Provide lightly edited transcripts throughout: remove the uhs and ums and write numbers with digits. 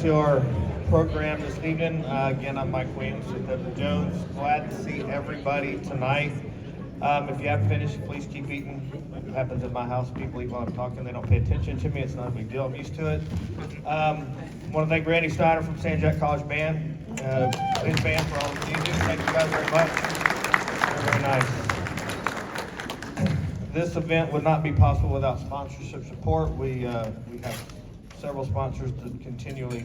to our program this evening. Again, I'm Mike Williams with Edward Jones. Glad to see everybody tonight. If you haven't finished, please keep eating. It happens at my house. People eat while I'm talking. They don't pay attention to me. It's not a big deal. I'm used to it. I want to thank Randy Snyder from San Jack College Band, his band for all the music. Thank you guys very much. Very nice. This event would not be possible without sponsorship support. We have several sponsors to continually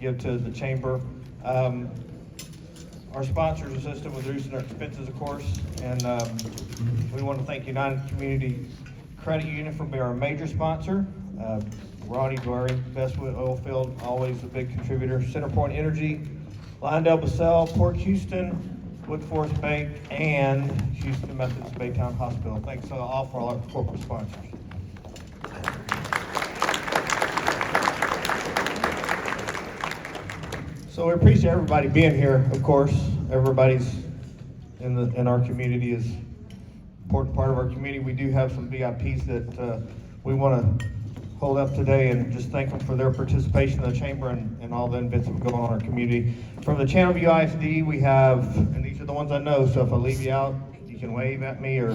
give to the chamber. Our sponsors assist them with reducing their expenses, of course, and we want to thank United Community Credit Union for being our major sponsor. Ronnie Dwyer, Bestwood Oilfield, always a big contributor. Centerpoint Energy, Lyondell Basell, Port Houston, Woodforest Bank, and Houston Methodist Baytown Hospital. Thanks all for all our corporate sponsors. So we appreciate everybody being here. Of course, everybody's in our community is an important part of our community. We do have some VIPs that we want to hold up today and just thank them for their participation in the chamber and all the events that are going on in our community. From the Channelview ISD, we have, and these are the ones I know, so if I leave you out, you can wave at me or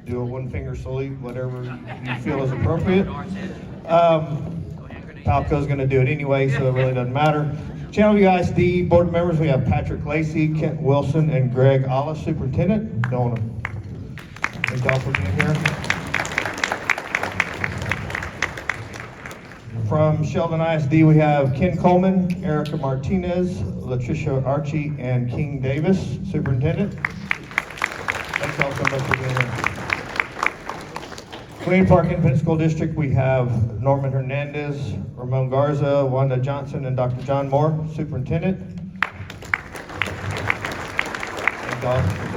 do a one-finger salute, whatever you feel is appropriate. Palco's going to do it anyway, so it really doesn't matter. Channelview ISD board members, we have Patrick Lacey, Kent Wilson, and Greg Ollis, superintendent. Don't want to thank y'all for being here. From Sheldon ISD, we have Ken Coleman, Erica Martinez, Latricia Archie, and King Davis, superintendent. Thanks all so much for being here. Queen Park Independent School District, we have Norman Hernandez, Ramon Garza, Wanda Johnson, and Dr. John Moore, superintendent. Thank y'all as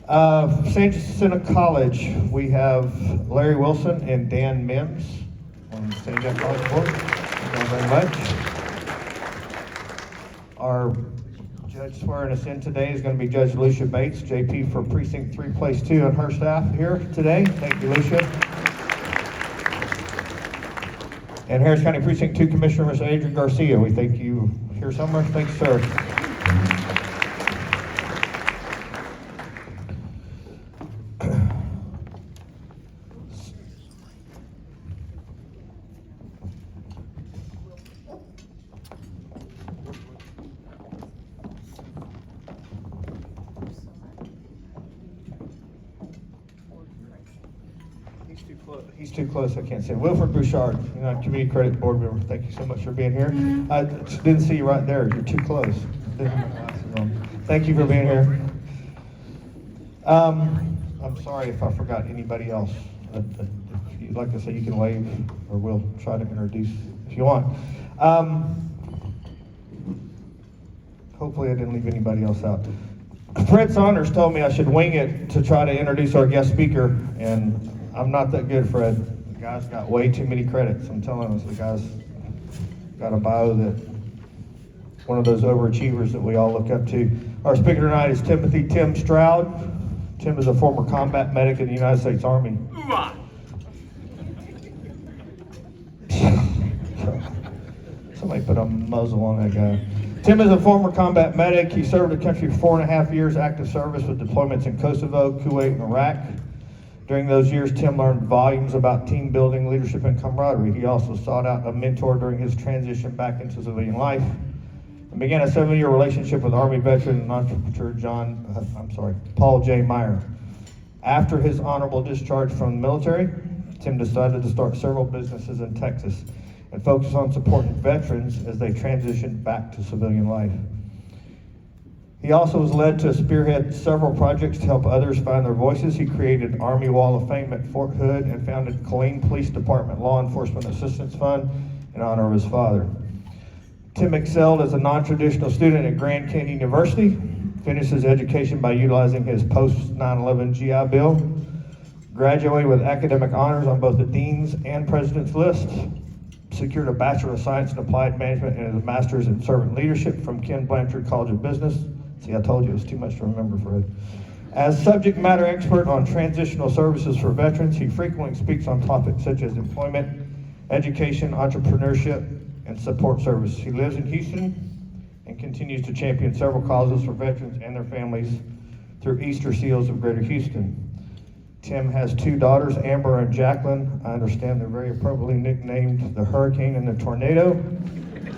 well. San Jacinto College, we have Larry Wilson and Dan Mims on the San Jacinto College board. Thank you very much. Our judge swearing us in today is going to be Judge Lucia Bates, JP for Precinct 3, Place 2, and her staff here today. Thank you, Lucia. And Harris County Precinct 2 Commissioner, Mr. Adrian Garcia. We thank you here somewhere. Thanks, sir. He's too close, I can't say. Wilford Bouchard, United Community Credit Board member. Thank you so much for being here. I didn't see you right there. You're too close. Thank you for being here. I'm sorry if I forgot anybody else. If you'd like to say, you can wave, or we'll try to introduce if you want. Hopefully I didn't leave anybody else out. Fred Saunders told me I should wing it to try to introduce our guest speaker, and I'm not that good, Fred. The guy's got way too many credits. I'm telling us, the guy's got a bio that one of those overachievers that we all look up to. Our speaker tonight is Tim Stroud. Tim is a former combat medic in the United States Army. Somebody put a muzzle on that guy. Tim is a former combat medic. He served the country for 4.5 years active service with deployments in Kosovo, Kuwait, and Iraq. During those years, Tim learned volumes about team building, leadership, and camaraderie. He also sought out a mentor during his transition back into civilian life and began a 7-year relationship with Army veteran and entrepreneur Paul J. Meyer. After his honorable discharge from the military, Tim decided to start several businesses in Texas and focus on supporting veterans as they transitioned back to civilian life. He also was led to spearhead several projects to help others find their voices. He created Army Wall of Fame at Fort Hood and founded Killeen Police Department Law Enforcement Assistance Fund in honor of his father. Tim excelled as a non-traditional student at Grand Canyon University, finished his education by utilizing his post-9/11 GI Bill, graduated with academic honors on both the Dean's and President's list, secured a Bachelor of Science in Applied Management and a Master's in Servant Leadership from Ken Blanchard College of Business. See, I told you it was too much to remember, Fred. As subject matter expert on transitional services for veterans, he frequently speaks on topics such as employment education, entrepreneurship, and support service. He lives in Houston and continues to champion several causes for veterans and their families through Easter Seals of Greater Houston. Tim has 2 daughters, Amber and Jacqueline. I understand they're very appropriately nicknamed the Hurricane and the Tornado.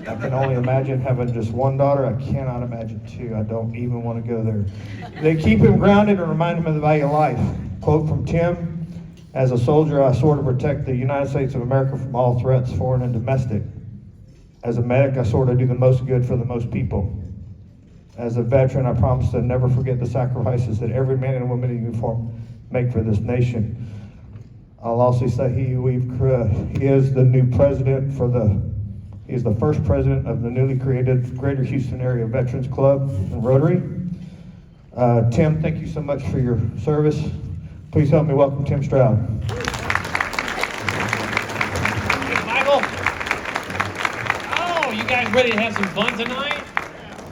I can only imagine having just 1 daughter. I cannot imagine 2. I don't even want to go there. They keep him grounded and remind him of the value of life. Quote from Tim: "As a soldier, I swore to protect the United States of America from all threats, foreign and domestic. As a medic, I swore to do the most good for the most people. As a veteran, I promise to never forget the sacrifices that every man and woman in uniform make for this nation." I'll also say he is the new president he is the first president of the newly created Greater Houston Area Veterans Club and Rotary. Tim, thank you so much for your service. Please help me welcome Tim Stroud. Michael. Oh, you guys ready to have some fun tonight?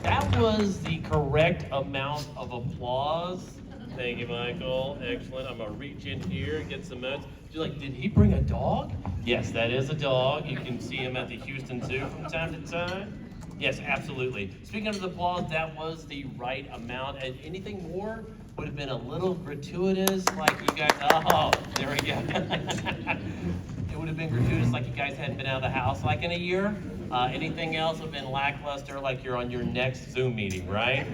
That was the correct amount of applause. Thank you, Michael. Excellent. I'm gonna reach in here and get some notes. You're like, did he bring a dog? Yes, that is a dog. You can see him at the Houston Zoo from time to time. Yes, absolutely. Speaking of the applause, that was the right amount. And anything more would have been a little gratuitous, like you guys, oh, there we go. It would have been gratuitous, like you guys hadn't been out of the house like in a year. Anything else would have been lackluster, like you're on your next Zoom meeting, right?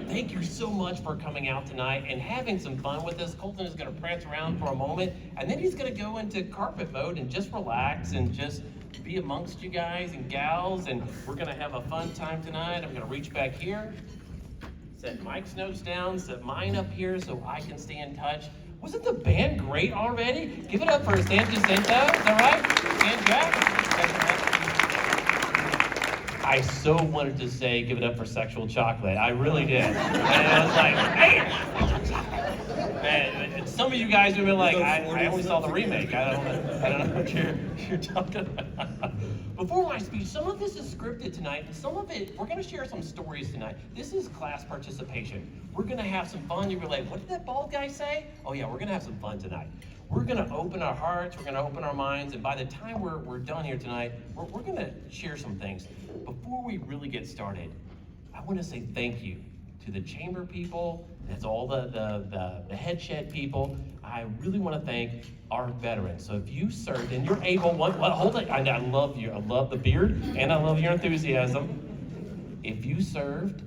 Thank you so much for coming out tonight and having some fun with us. Colton is going to prance around for a moment, and then he's going to go into carpet mode and just relax and just be amongst you guys and gals, and we're going to have a fun time tonight. I'm going to reach back here, set Mike's notes down, set mine up here so I can stay in touch. Wasn't the band great already? Give it up for San Jacinto, is that right? San Jack? I so wanted to say, give it up for Sexual Chocolate. I really did. And I was like, man, some of you guys have been like, I only saw the remake. I don't know what you're talking about. Before my speech, some of this is scripted tonight, and some of it, we're gonna share some stories tonight. This is class participation. We're gonna have some fun. You're like, what did that bald guy say? Oh yeah, we're gonna have some fun tonight. We're gonna open our hearts, we're gonna open our minds, and by the time we're done here tonight, we're gonna share some things. Before we really get started, I wanna say thank you to the chamber people, that's all the head shed people. I really wanna thank our veterans. So if you served and you're able, hold it, I love you, I love the beard, and I love your enthusiasm. If you served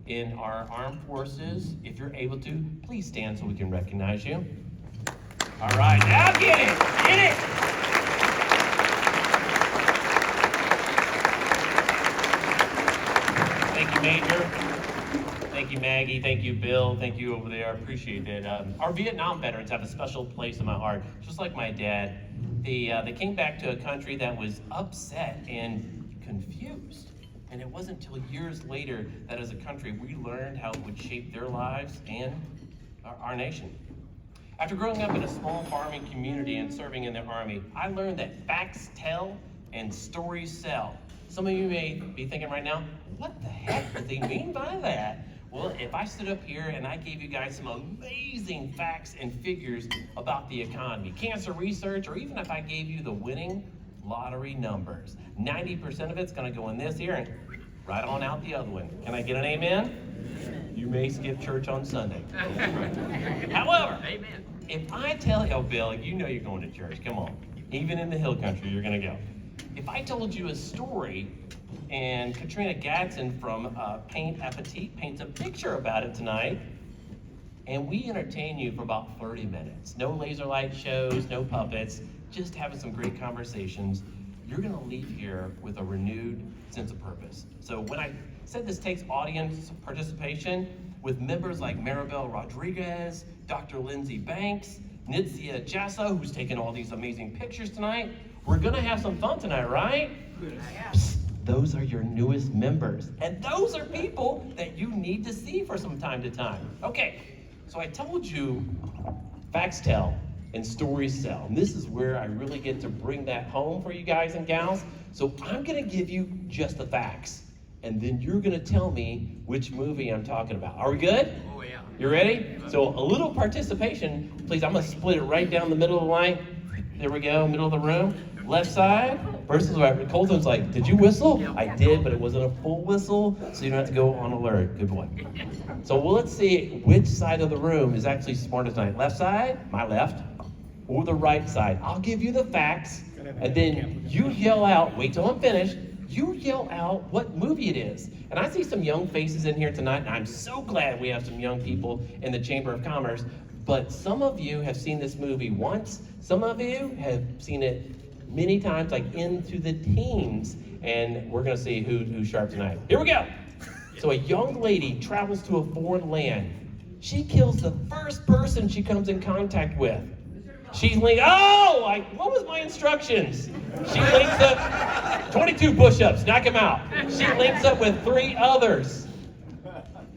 in our armed forces, if you're able to, please stand so we can recognize you. All right, now get it, get it. Thank you, Major. Thank you, Maggie. Thank you, Bill. Thank you over there. I appreciate it. Our Vietnam veterans have a special place in my heart, just like my dad. They came back to a country that was upset and confused. And it wasn't until years later that as a country we learned how it would shape their lives and our nation. After growing up in a small farming community and serving in the Army, I learned that facts tell and stories sell. Some of you may be thinking right now, what the heck do they mean by that? Well, if I stood up here and I gave you guys some amazing facts and figures about the economy, cancer research, or even if I gave you the winning lottery numbers, 90% of it's gonna go in this here and right on out the other one. Can I get an amen? You may skip church on Sunday. However, amen. If I tell you, oh Bill, you know you're going to church, come on. Even in the hill country, you're gonna go. If I told you a story and Katrina Gadsden from Paint Appetit paints a picture about it tonight, and we entertain you for about 30 minutes. No laser light shows, no puppets, just having some great conversations. You're gonna leave here with a renewed sense of purpose. So when I said this takes audience participation with members like Maribel Rodriguez, Dr. Lindsay Banks, Nitzia Jasso, who's taking all these amazing pictures tonight, we're gonna have some fun tonight, right? Psst, those are your newest members. And those are people that you need to see for some time to time. Okay, so I told you facts tell and stories sell. And this is where I really get to bring that home for you guys and gals. So I'm gonna give you just the facts. And then you're gonna tell me which movie I'm talking about. Are we good? Oh yeah. You ready? So a little participation, please. I'm gonna split it right down the middle of the line. There we go, middle of the room. Left side versus right. Colton's like, did you whistle? I did, but it wasn't a full whistle, so you don't have to go on alert. Good boy. So well, let's see which side of the room is actually smarter tonight. Left side, my left, or the right side. I'll give you the facts, and then you yell out, wait till I'm finished, you yell out what movie it is. And I see some young faces in here tonight, and I'm so glad we have some young people in the Chamber of Commerce. But some of you have seen this movie once. Some of you have seen it many times, like into the teens. And we're gonna see who's sharp tonight. Here we go. So a young lady travels to a foreign land. She kills the first person she comes in contact with. She's like, what was my instructions? She links up 22 push-ups, knock him out. She links up with 3 others.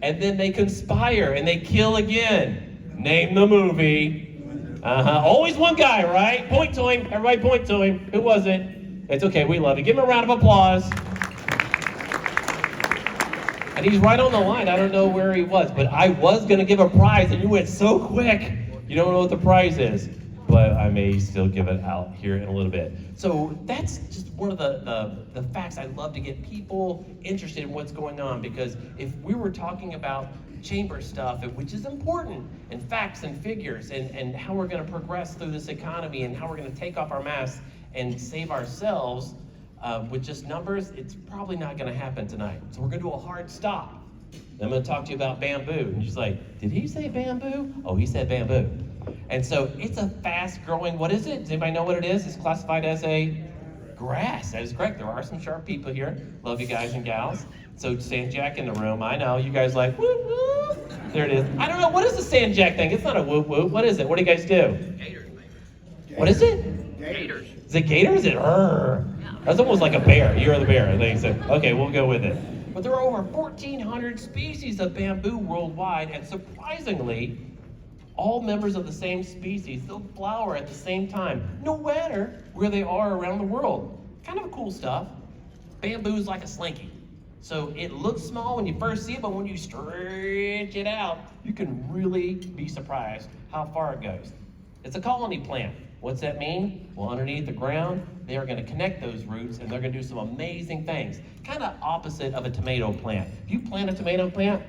And then they conspire and they kill again. Name the movie. Always one guy, right? Point to him. Everybody point to him. Who was it? It's okay, we love you. Give him a round of applause. And he's right on the line. I don't know where he was, but I was going to give a prize, and you went so quick. You don't know what the prize is, but I may still give it out here in a little bit. So that's just one of the facts. I love to get people interested in what's going on, because if we were talking about chamber stuff, which is important, and facts and figures, and how we're going to progress through this economy, and how we're going to take off our masks and save ourselves with just numbers, it's probably not going to happen tonight. So we're going to do a hard stop. I'm going to talk to you about bamboo. And she's like, did he say bamboo? Oh, he said bamboo. And so it's a fast-growing, what is it? Does anybody know what it is? It's classified as a grass. That is correct. There are some sharp people here. Love you guys and gals. So Sand Jack in the room. I know. You guys like, whoop, whoop. There it is. I don't know. What is the Sand Jack thing? It's not a whoop, whoop. What is it? What do you guys do? Gators, maybe. What is it? Gators. Is it gator? Is it That's almost like a bear. You're the bear, I think. So, okay, we'll go with it. But there are over 1,400 species of bamboo worldwide, and surprisingly, all members of the same species, they'll flower at the same time, no matter where they are around the world. Kind of cool stuff. Bamboo is like a slinky. So it looks small when you first see it, but when you stretch it out, you can really be surprised how far it goes. It's a colony plant. What's that mean? Well, underneath the ground, they are going to connect those roots, and they're going to do some amazing things. Kind of opposite of a tomato plant. If you plant a tomato plant,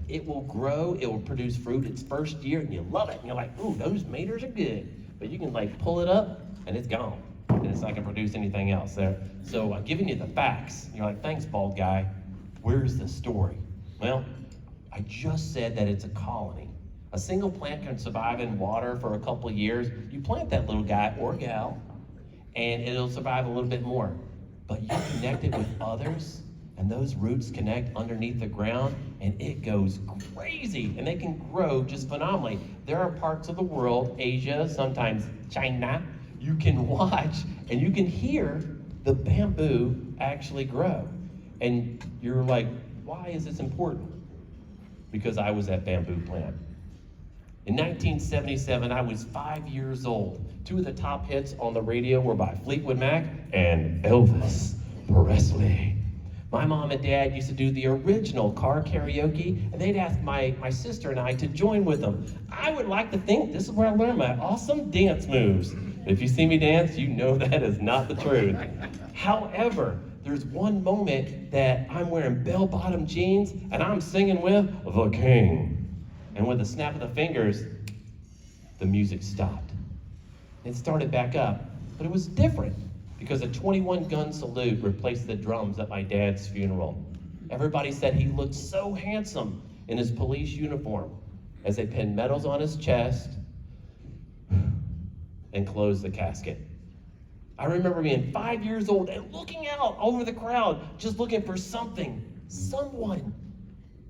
it will grow, it will produce fruit its first year, and you love it. And you're like, ooh, those tomatoes are good. But you can pull it up, and it's gone. And it's not going to produce anything else there. So I'm giving you the facts. You're like, thanks, bald guy. Where's the story? Well, I just said that it's a colony. A single plant can survive in water for a couple of years. You plant that little guy or gal, and it'll survive a little bit more. But you connect it with others, and those roots connect underneath the ground, and it goes crazy, and they can grow just phenomenally. There are parts of the world, Asia, sometimes China, you can watch, and you can hear the bamboo actually grow. And you're like, why is this important? Because I was that bamboo plant. In 1977, I was 5 years old. 2 of the top hits on the radio were by Fleetwood Mac and Elvis Presley. My mom and dad used to do the original car karaoke, and they'd ask my sister and I to join with them. I would like to think this is where I learned my awesome dance moves. If you see me dance, you know that is not the truth. However, there's one moment that I'm wearing bell-bottom jeans, and I'm singing with the King. And with a snap of the fingers, the music stopped. It started back up, but it was different because a 21-gun salute replaced the drums at my dad's funeral. Everybody said he looked so handsome in his police uniform as they pinned medals on his chest and closed the casket. I remember being 5 years old and looking out over the crowd, just looking for something, someone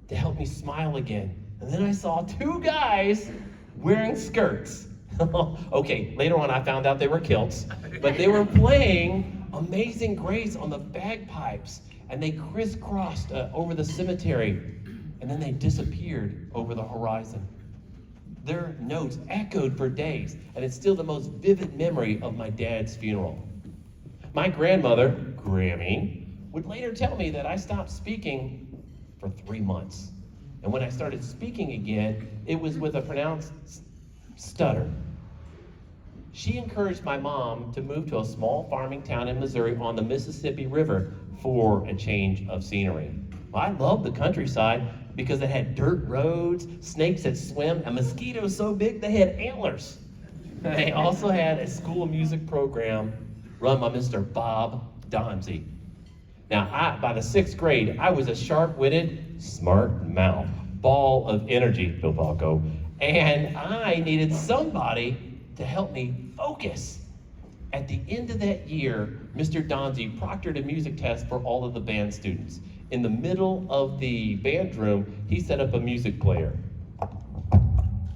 to help me smile again. And then I saw 2 guys wearing skirts. Okay, later on I found out they were kilts, but they were playing Amazing Grace on the bagpipes, and they crisscrossed over the cemetery, and then they disappeared over the horizon. Their notes echoed for days, and it's still the most vivid memory of my dad's funeral. My grandmother, Grammy, would later tell me that I stopped speaking for 3 months. And when I started speaking again, it was with a pronounced stutter. She encouraged my mom to move to a small farming town in Missouri on the Mississippi River for a change of scenery. Well, I loved the countryside because it had dirt roads, snakes that swim, and mosquitoes so big they had antlers. They also had a school of music program run by Mr. Bob Donzi. Now, by the 6th grade, I was a sharp-witted, smart-mouth ball of energy, Bill Falco, and I needed somebody to help me focus. At the end of that year, Mr. Donzi proctored a music test for all of the band students. In the middle of the band room, he set up a music player.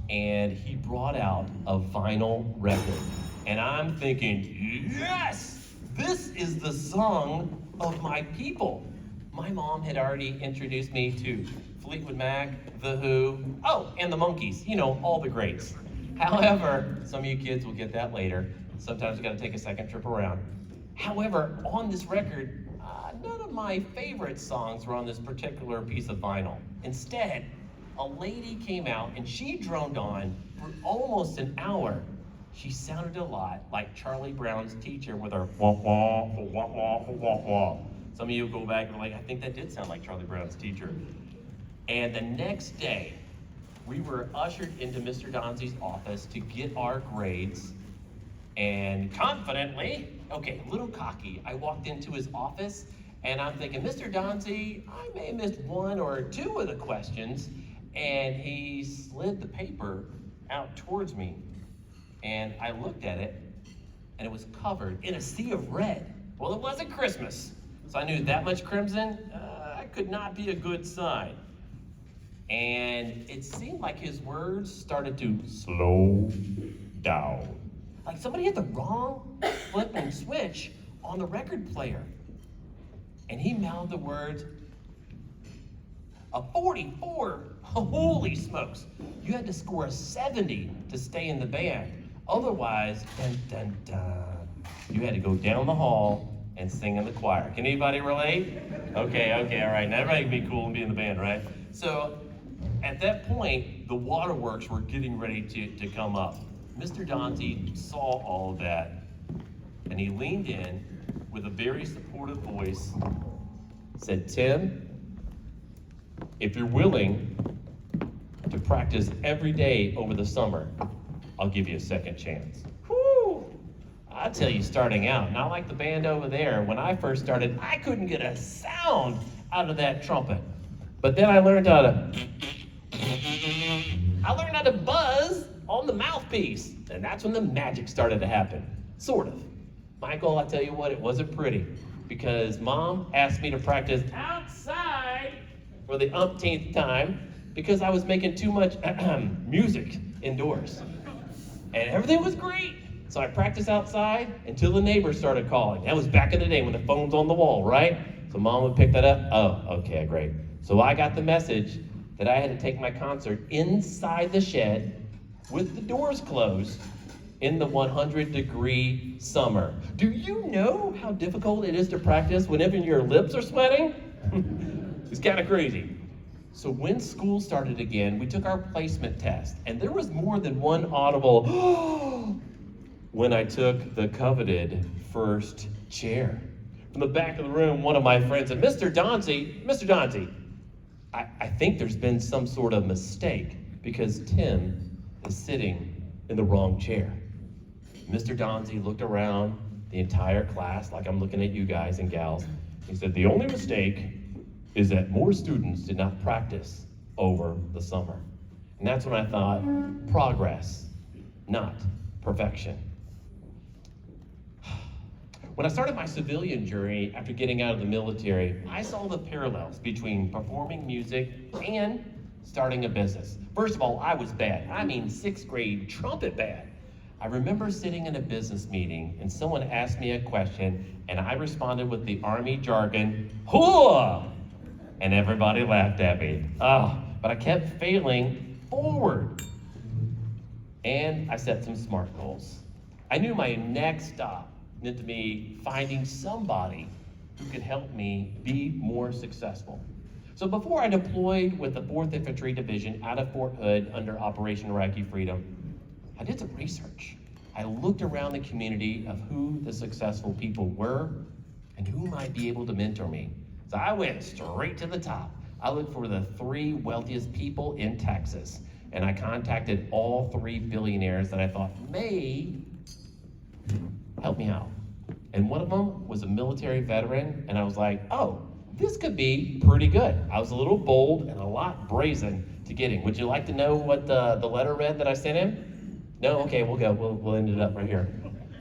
And he brought out a vinyl record. And I'm thinking, yes, this is the song of my people. My mom had already introduced me to Fleetwood Mac, The Who, and the Monkees, all the greats. However, some of you kids will get that later. Sometimes you gotta take a second trip around. However, on this record, none of my favorite songs were on this particular piece of vinyl. Instead, a lady came out and she droned on for almost an hour. She sounded a lot like Charlie Brown's teacher with her wah wah wah wah wah wah. Some of you go back and are like, I think that did sound like Charlie Brown's teacher. And the next day, we were ushered into Mr. Donzi's office to get our grades. And confidently, a little cocky, I walked into his office and I'm thinking, Mr. Donzi, I may have missed 1 or 2 of the questions. And he slid the paper out towards me. And I looked at it and it was covered in a sea of red. Well, it wasn't Christmas. So I knew that much crimson, that could not be a good sign. And it seemed like his words started to slow down. Like somebody had the wrong flip and switch on the record player. And he mouthed the words, a 44, holy smokes. You had to score a 70 to stay in the band. Otherwise, dun, dun, dun, you had to go down the hall and sing in the choir. Can anybody relate? Okay, all right. Now everybody can be cool and be in the band, right? So at that point, the waterworks were getting ready to come up. Mr. Donzi saw all of that, and he leaned in with a very supportive voice, said, Tim, if you're willing to practice every day over the summer, I'll give you a second chance. Whew! I tell you, starting out, not like the band over there, when I first started, I couldn't get a sound out of that trumpet. But then I learned how to buzz on the mouthpiece, and that's when the magic started to happen, sort of. Michael, I tell you what, it wasn't pretty, because Mom asked me to practice outside for the umpteenth time because I was making too much music indoors. And everything was great. So I practiced outside until the neighbors started calling. That was back in the day when the phone's on the wall, right? So Mom would pick that up. Oh, okay, great. So I got the message that I had to take my concert inside the shed with the doors closed in the 100-degree summer. Do you know how difficult it is to practice when even your lips are sweating? It's kind of crazy. So when school started again, we took our placement test, and there was more than one audible when I took the coveted first chair. From the back of the room, one of my friends said, Mr. Donzi, I think there's been some sort of mistake because Tim is sitting in the wrong chair. Mr. Donzi looked around the entire class like I'm looking at you guys and gals. He said, the only mistake is that more students did not practice over the summer. And that's when I thought, progress, not perfection. When I started my civilian journey after getting out of the military, I saw the parallels between performing music and starting a business. First of all, I was bad. I mean, 6th grade trumpet bad. I remember sitting in a business meeting and someone asked me a question and I responded with the Army jargon, hooah! And everybody laughed at me. But I kept failing forward. And I set some SMART goals. I knew my next stop meant to me finding somebody who could help me be more successful. So before I deployed with the 4th Infantry Division out of Fort Hood under Operation Iraqi Freedom, I did some research. I looked around the community of who the successful people were and who might be able to mentor me. So I went straight to the top. I looked for the 3 wealthiest people in Texas, and I contacted all 3 billionaires that I thought may help me out. And one of them was a military veteran, and I was like, oh, this could be pretty good. I was a little bold and a lot brazen to get him. Would you like to know what the letter read that I sent him? No? Okay, we'll go. We'll end it up right here.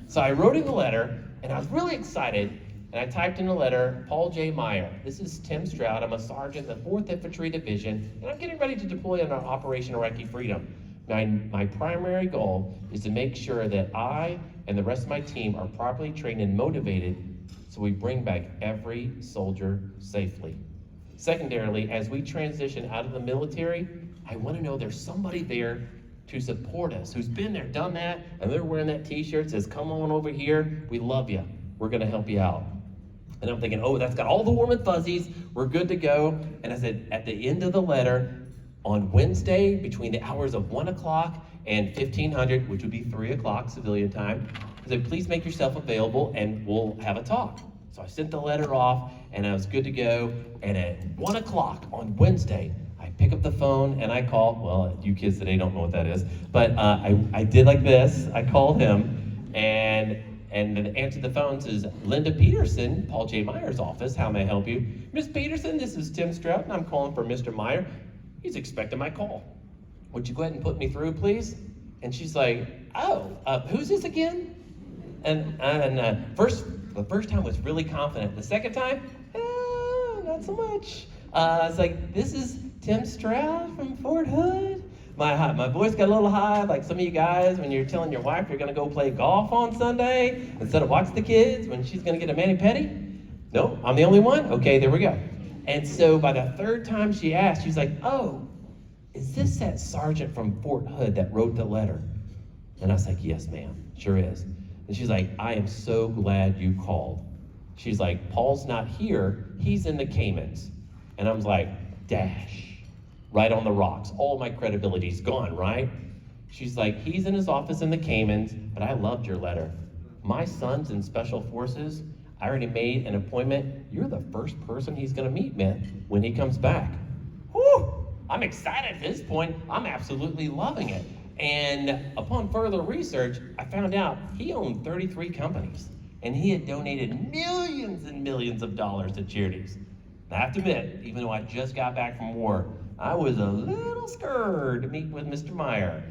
So I wrote him the letter, and I was really excited, and I typed in the letter, Paul J. Meyer. This is Tim Stroud. I'm a sergeant in the 4th Infantry Division, and I'm getting ready to deploy on Operation Iraqi Freedom. My primary goal is to make sure that I and the rest of my team are properly trained and motivated so we bring back every soldier safely. Secondarily, as we transition out of the military, I want to know there's somebody there to support us, who's been there, done that, and they're wearing that t-shirt that says, come on over here, we love you, we're gonna help you out. And I'm thinking, oh, that's got all the warm and fuzzies, we're good to go. And I said, at the end of the letter, on Wednesday, between the hours of 1 o'clock and 1500, which would be 3 o'clock civilian time, I said, please make yourself available and we'll have a talk. So I sent the letter off and I was good to go. And at 1 o'clock on Wednesday, I pick up the phone and I call, well, you kids today don't know what that is, but I did like this. I called him and answered the phone, says, Linda Peterson, Paul J. Meyer's office, how may I help you? Miss Peterson, this is Tim Stroud and I'm calling for Mr. Meyer. He's expecting my call. Would you go ahead and put me through, please? And she's like, oh, who's this again? And the first time was really confident. The second time, not so much. It's like, this is Tim Stroud from Fort Hood. My voice got a little high, like some of you guys when you're telling your wife you're gonna go play golf on Sunday instead of watch the kids when she's gonna get a mani-pedi. No, I'm the only one? Okay, there we go. And so by the third time she asked, she's like, oh, is this that sergeant from Fort Hood that wrote the letter? And I was like, yes, ma'am, sure is. And she's like, I am so glad you called. She's like, Paul's not here, he's in the Caymans. And I was like, dash, right on the rocks. All my credibility's gone, right? She's like, he's in his office in the Caymans, but I loved your letter. My son's in Special Forces. I already made an appointment. You're the first person he's gonna meet, man, when he comes back. Whew, I'm excited at this point. I'm absolutely loving it. And upon further research, I found out he owned 33 companies and he had donated millions and millions of dollars to charities. I have to admit, even though I just got back from war, I was a little scared to meet with Mr. Meyer.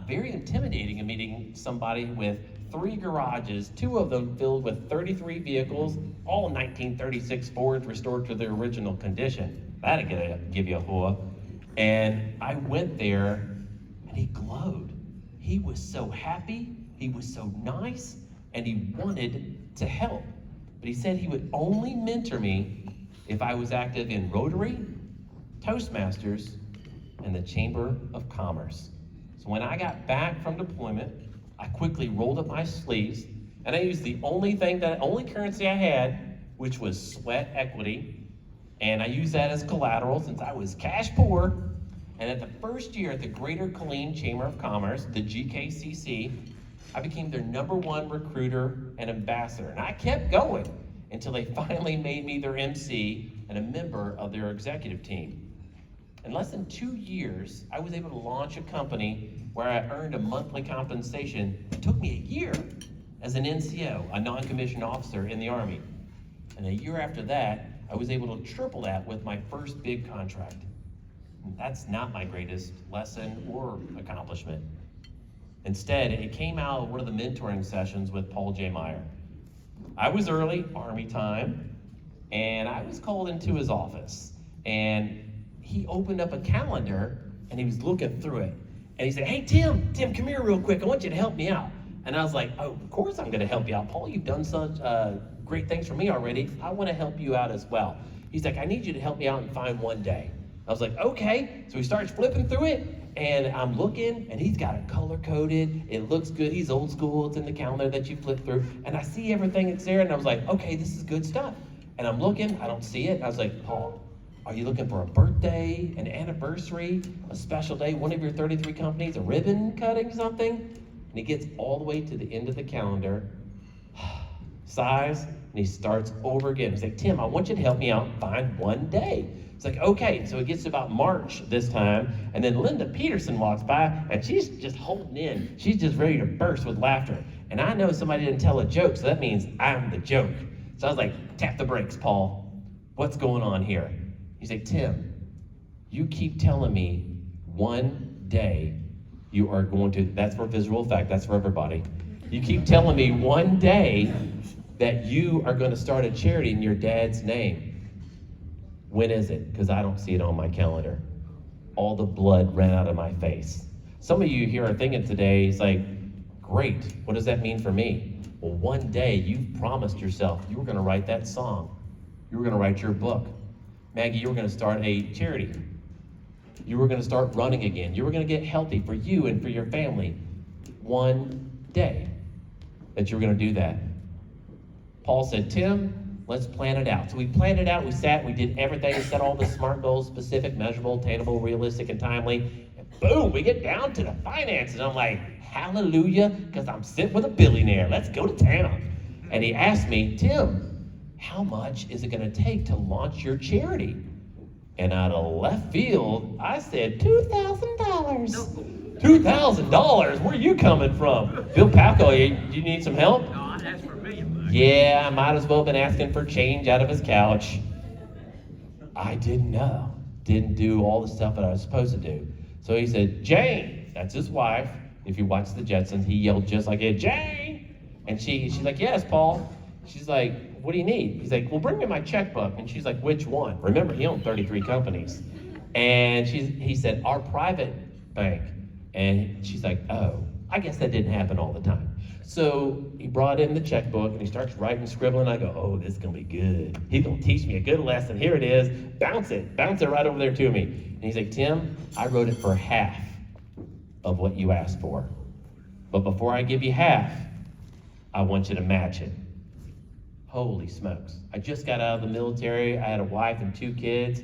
Very intimidating in meeting somebody with 3 garages, 2 of them filled with 33 vehicles, all 1936 Fords restored to their original condition. That'll give you a hoa. And I went there and he glowed. He was so happy, he was so nice, and he wanted to help. But he said he would only mentor me if I was active in Rotary, Toastmasters, and the Chamber of Commerce. So when I got back from deployment, I quickly rolled up my sleeves and I used the only currency I had, which was sweat equity. And I used that as collateral since I was cash poor. And at the first year at the Greater Killeen Chamber of Commerce, the GKCC, I became their #1 recruiter and ambassador. And I kept going until they finally made me their MC and a member of their executive team. In less than 2 years, I was able to launch a company where I earned a monthly compensation. It took me a year as an NCO, a non-commissioned officer in the Army. And a year after that, I was able to triple that with my first big contract. And that's not my greatest lesson or accomplishment. Instead, it came out of one of the mentoring sessions with Paul J. Meyer. I was early, Army time, and I was called into his office. And he opened up a calendar and he was looking through it. And he said, hey, Tim, come here real quick. I want you to help me out. And I was like, oh, of course I'm gonna help you out. Paul, you've done such great things for me already. I wanna help you out as well. He's like, I need you to help me out and find one day. I was like, okay. So he starts flipping through it and I'm looking and he's got it color coded. It looks good. He's old school. It's in the calendar that you flip through. And I see everything that's there and I was like, okay, this is good stuff. And I'm looking, I don't see it. And I was like, Paul, are you looking for a birthday, an anniversary, a special day, one of your 33 companies, a ribbon cutting, something? And he gets all the way to the end of the calendar, sighs, and he starts over again. He's like, Tim, I want you to help me out and find one day. It's like, okay. So it gets to about March this time, and then Linda Peterson walks by, and she's just holding in. She's just ready to burst with laughter. And I know somebody didn't tell a joke, so that means I'm the joke. So I was like, tap the brakes, Paul. What's going on here? He's like, Tim, you keep telling me one day you are going to, that's for visual effect, that's for everybody. You keep telling me one day that you are going to start a charity in your dad's name. When is it? Because I don't see it on my calendar. All the blood ran out of my face. Some of you here are thinking today, it's like, great, what does that mean for me? Well, one day you promised yourself you were going to write that song. You were going to write your book. Maggie, you were going to start a charity. You were going to start running again. You were going to get healthy for you and for your family. One day that you were going to do that. Paul said, Tim, let's plan it out. So we planned it out. We sat, we did everything. We set all the SMART goals, specific, measurable, attainable, realistic, and timely. And boom, we get down to the finances. I'm like, hallelujah, because I'm sitting with a billionaire. Let's go to town. And he asked me, Tim, how much is it going to take to launch your charity? And out of left field, I said, $2,000. $2,000? Where are you coming from? Bill Palco, you need some help? No, I asked for $1 million. Yeah, I might as well have been asking for change out of his couch. I didn't know. Didn't do all the stuff that I was supposed to do. So he said, Jane, that's his wife. If you watch the Jetsons, he yelled just like it, Jane! And she's like, yes, Paul. She's like, what do you need? He's like, well, bring me my checkbook. And she's like, which one? Remember, he owned 33 companies. And he said, our private bank. And she's like, oh, I guess that didn't happen all the time. So he brought in the checkbook and he starts writing, scribbling. I go, oh, this is gonna be good. He's gonna teach me a good lesson. Here it is, bounce it right over there to me. And he's like, Tim, I wrote it for half of what you asked for. But before I give you half, I want you to match it. Holy smokes. I just got out of the military. I had a wife and 2 kids,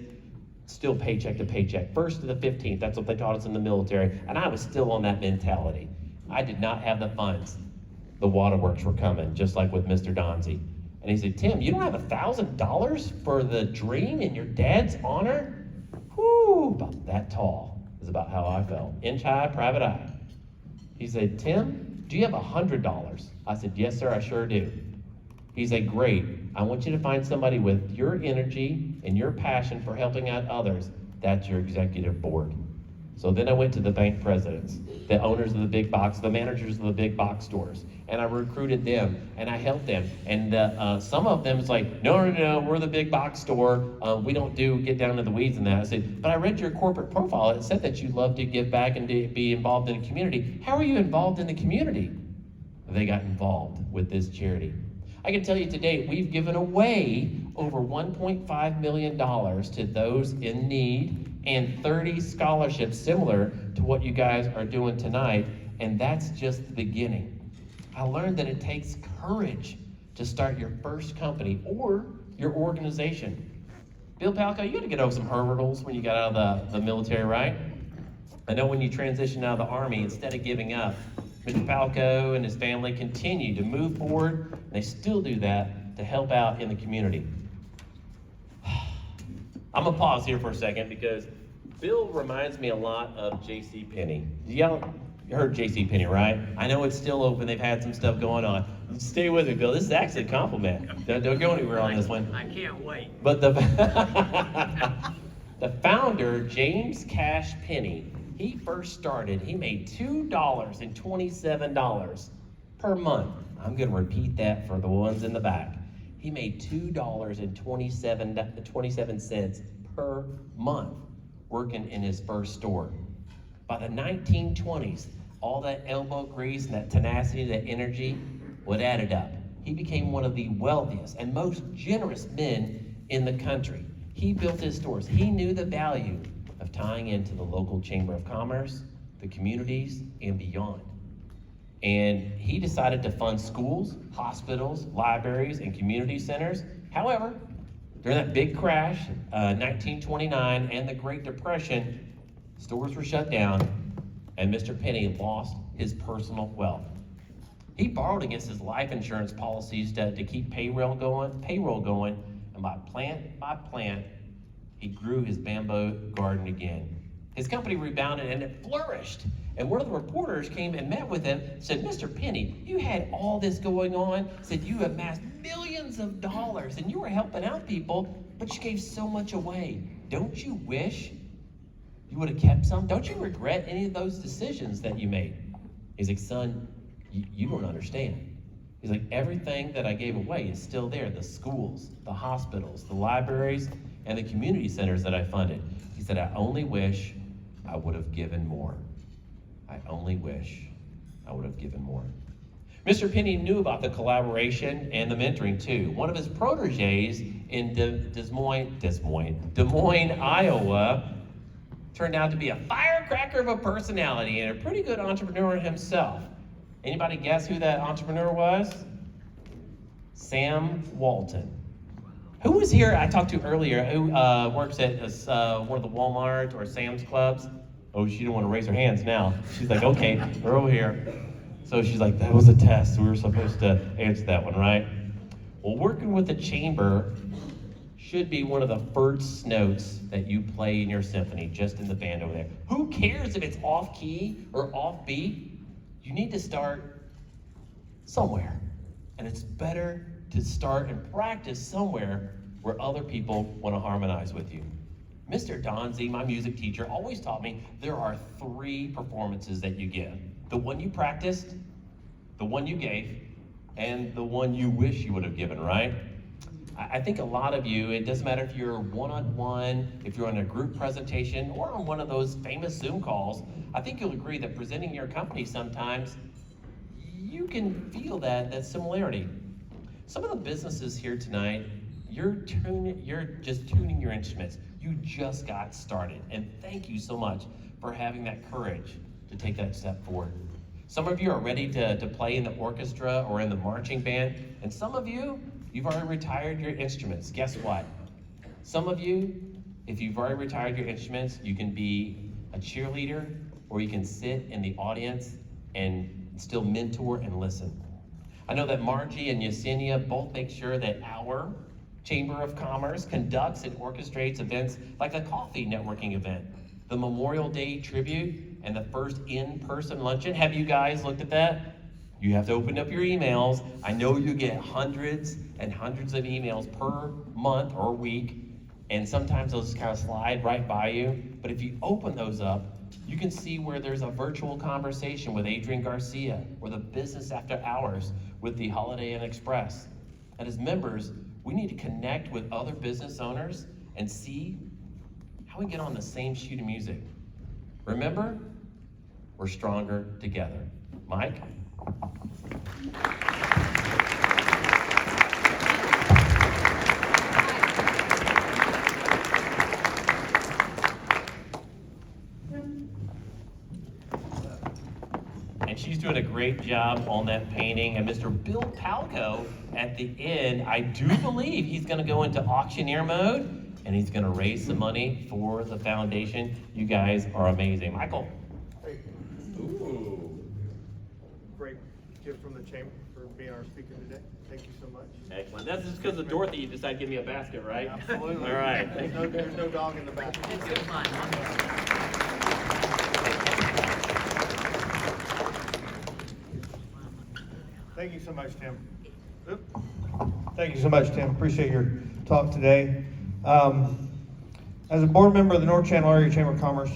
still paycheck to paycheck. First to the 15th, that's what they taught us in the military. And I was still on that mentality. I did not have the funds. The waterworks were coming, just like with Mr. Donzie. And he said, Tim, you don't have $1,000 for the dream in your dad's honor? Whoo, about that tall is about how I felt. Inch high, private eye. He said, Tim, do you have $100? I said, yes, sir, I sure do. He said, great. I want you to find somebody with your energy and your passion for helping out others. That's your executive board. So then I went to the bank presidents, the owners of the big box, the managers of the big box stores, and I recruited them and I helped them. And some of them was like, no, we're the big box store. We don't get down to the weeds in that. I said, but I read your corporate profile. It said that you love to give back and to be involved in the community. How are you involved in the community? They got involved with this charity. I can tell you today, we've given away over $1.5 million to those in need and 30 scholarships similar to what you guys are doing tonight, and that's just the beginning. I learned that it takes courage to start your first company or your organization. Bill Palco, you had to get over some hurdles when you got out of the military, right? I know when you transitioned out of the Army, instead of giving up, Mr. Palco and his family continue to move forward, and they still do that to help out in the community. I'm gonna pause here for a second because Bill reminds me a lot of J.C. Penney. You heard J.C. Penney, right? I know it's still open. They've had some stuff going on. Stay with me, Bill. This is actually a compliment. Don't go anywhere on this one. I can't wait. But the founder, James Cash Penney, he first started, he made $2.27 per month. I'm going to repeat that for the ones in the back. He made $2.27 per month working in his first store. By the 1920s, all that elbow grease and that tenacity, that energy, what added up. He became one of the wealthiest and most generous men in the country. He built his stores. He knew the value of tying into the local Chamber of Commerce, the communities, and beyond. And he decided to fund schools, hospitals, libraries, and community centers. However, during that big crash, 1929, and the Great Depression, stores were shut down, and Mr. Penny lost his personal wealth. He borrowed against his life insurance policies to keep payroll going, and by plant, he grew his bamboo garden again. His company rebounded and it flourished. And one of the reporters came and met with him, said, Mr. Penny, you had all this going on, said you amassed millions of dollars and you were helping out people, but you gave so much away. Don't you wish you would have kept some? Don't you regret any of those decisions that you made? He's like, son, you don't understand. He's like, everything that I gave away is still there. The schools, the hospitals, the libraries, and the community centers that I funded. He said, I only wish I would have given more. I only wish I would have given more. Mr. Penny knew about the collaboration and the mentoring too. One of his proteges in Des Moines, Iowa, turned out to be a firecracker of a personality and a pretty good entrepreneur himself. Anybody guess who that entrepreneur was? Sam Walton. Who was here I talked to earlier who works at one of the Walmart or Sam's Clubs? Oh, she didn't want to raise her hands now. She's like, okay, they're over here. So she's like, that was a test. We were supposed to answer that one, right? Well, working with the chamber should be one of the first notes that you play in your symphony, just in the band over there. Who cares if it's off key or off beat? You need to start somewhere. And it's better to start and practice somewhere where other people want to harmonize with you. Mr. Donzi, my music teacher, always taught me there are 3 performances that you give. The one you practiced, the one you gave, and the one you wish you would have given, right? I think a lot of you, it doesn't matter if you're one-on-one, if you're on a group presentation, or on one of those famous Zoom calls, I think you'll agree that presenting your company sometimes, you can feel that similarity. Some of the businesses here tonight, you're just tuning your instruments. You just got started, and thank you so much for having that courage to take that step forward. Some of you are ready to play in the orchestra or in the marching band, and some of you, you've already retired your instruments. Guess what? Some of you, if you've already retired your instruments, you can be a cheerleader, or you can sit in the audience and still mentor and listen. I know that Margie and Yesenia both make sure that our Chamber of Commerce conducts and orchestrates events like a coffee networking event, the Memorial Day tribute, and the first in-person luncheon. Have you guys looked at that? You have to open up your emails. I know you get hundreds and hundreds of emails per month or week, and sometimes those kind of slide right by you. But if you open those up, you can see where there's a virtual conversation with Adrian Garcia, or the Business After Hours with the Holiday Inn Express. And as members, we need to connect with other business owners and see how we get on the same sheet of music. Remember, we're stronger together. Mike? And she's doing a great job on that painting. And Mr. Bill Palco, at the end, I do believe he's going to go into auctioneer mode, and he's going to raise some money for the foundation. You guys are amazing. Michael? Hey, Ooh. great gift from the chamber for being our speaker today. Thank you so much. Excellent. That's just because of Dorothy, you decided to give me a basket, right? Absolutely. All right. There's no dog in the back. Thank you so much, Tim. Oop. Thank you so much, Tim. Appreciate your talk today. As a board member of the North Channel Area Chamber of Commerce,